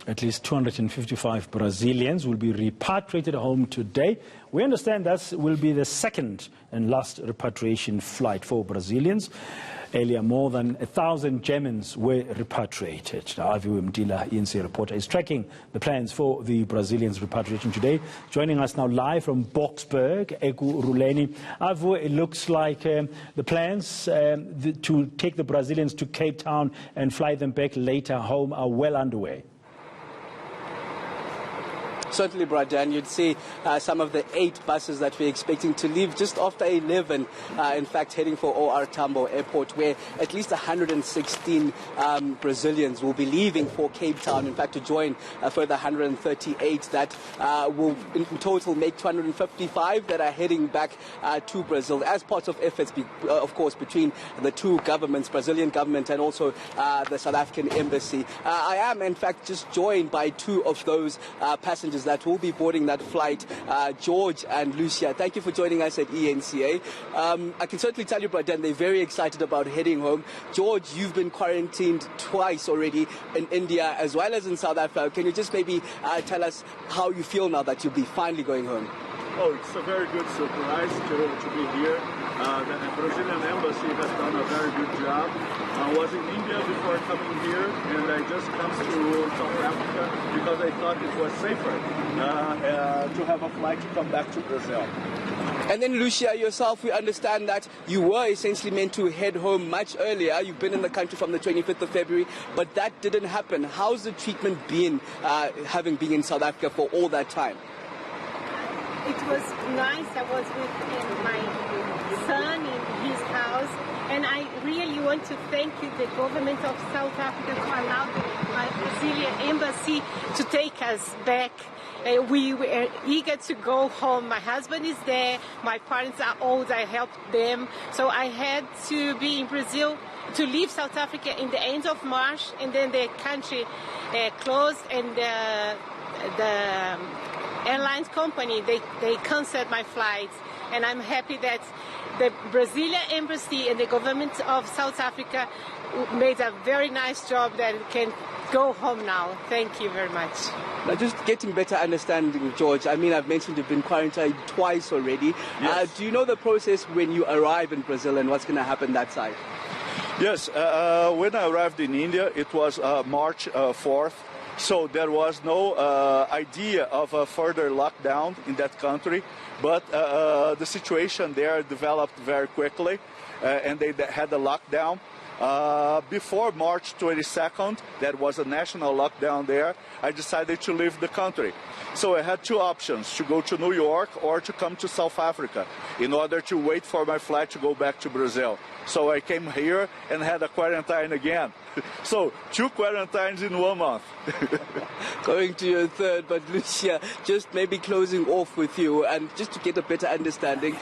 At least 255 Brazilians will be repatriated home today. We understand that will be the second and last repatriation flight for Brazilians. Earlier, more than 1,000 Germans were repatriated. Now, Aviwe Mtila, eNCA reporter, is tracking the plans for the Brazilians' repatriation today. Joining us now live from Boksburg, Eku Ruleni. Aviwe, it looks like the plans to take the Brazilians to Cape Town and fly them back later home are well underway. Certainly, Bradan, you'd see some of the 8 buses that we're expecting to leave just after 11, in fact, heading for OR Tambo Airport, where at least 116 Brazilians will be leaving for Cape Town, in fact, to join a further 138 that will in total make 255 that are heading back to Brazil as part of efforts, of course, between the two governments, Brazilian government and also the South African embassy. I am, in fact, just joined by 2 of those passengers that will be boarding that flight, George and Lucia. Thank you for joining us at eNCA. I can certainly tell you, Bradan, they're very excited about heading home. George, you've been quarantined twice already in India as well as in South Africa. Can you just maybe tell us how you feel now that you'll be finally going home? Oh, it's a very good surprise to be here. The Brazilian embassy has done a very good job. I was in India before coming here, and I just come to South Africa because I thought it was safer to have a flight to come back to Brazil. And then, Lucia, yourself, we understand that you were essentially meant to head home much earlier. You've been in the country from the 25th of February, but that didn't happen. How's the treatment been, having been in South Africa for all that time? It was nice. I was with my son in his house, and I really want to thank the government of South Africa to allow the Brazilian embassy to take us back. We were eager to go home. My husband is there. My parents are old. I helped them. So I had to be in Brazil to leave South Africa in the end of March, and then the country closed, and the airlines company, they canceled my flights. And I'm happy that the Brazilian embassy and the government of South Africa made a very nice job that can go home now. Thank you very much. Now, just getting better understanding, George, I mean, I've mentioned you've been quarantined twice already. Yes. Do you know the process when you arrive in Brazil and what's going to happen that side? Yes, when I arrived in India, it was March 4th. So there was no idea of a further lockdown in that country, but the situation there developed very quickly, and they had a lockdown. Before March 22nd, there was a national lockdown there. I decided to leave the country. So I had 2 options, to go to New York or to come to South Africa in order to wait for my flight to go back to Brazil. So I came here and had a quarantine again. So 2 quarantines in 1 month. Going to your third, but Lucia, just maybe closing off with you, and just to get a better understanding,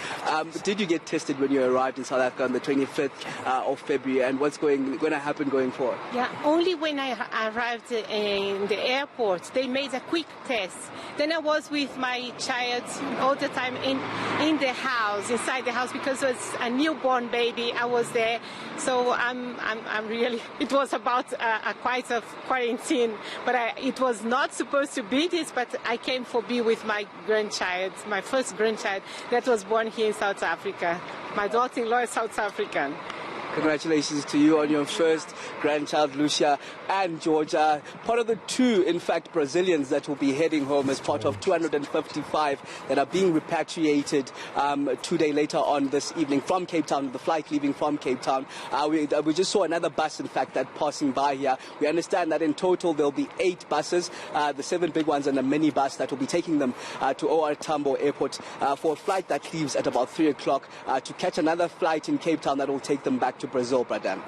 did you get tested when you arrived in South Africa on the 25th of February, and what's going to happen going forward? Yeah, only when I arrived in the airport, they made a quick test. Then I was with my child all the time in the house, inside the house, because it was a newborn baby. I was there, so I'm really. It was about quite a quarantine, but it was not supposed to be this. But I came for be with my grandchild, my first grandchild that was born here in South Africa. My daughter-in-law is South African. Congratulations to you on your first grandchild, Lucia and Georgia. Part of the 2, in fact, Brazilians that will be heading home as part of 255 that are being repatriated 2 days later on this evening from Cape Town, the flight leaving from Cape Town. We just saw another bus, in fact, that passing by here. We understand that in total there'll be 8 buses, the 7 big ones and a mini bus that will be taking them to OR Tambo Airport for a flight that leaves at about 3 o'clock to catch another flight in Cape Town that will take them back to Brazil, Bradan.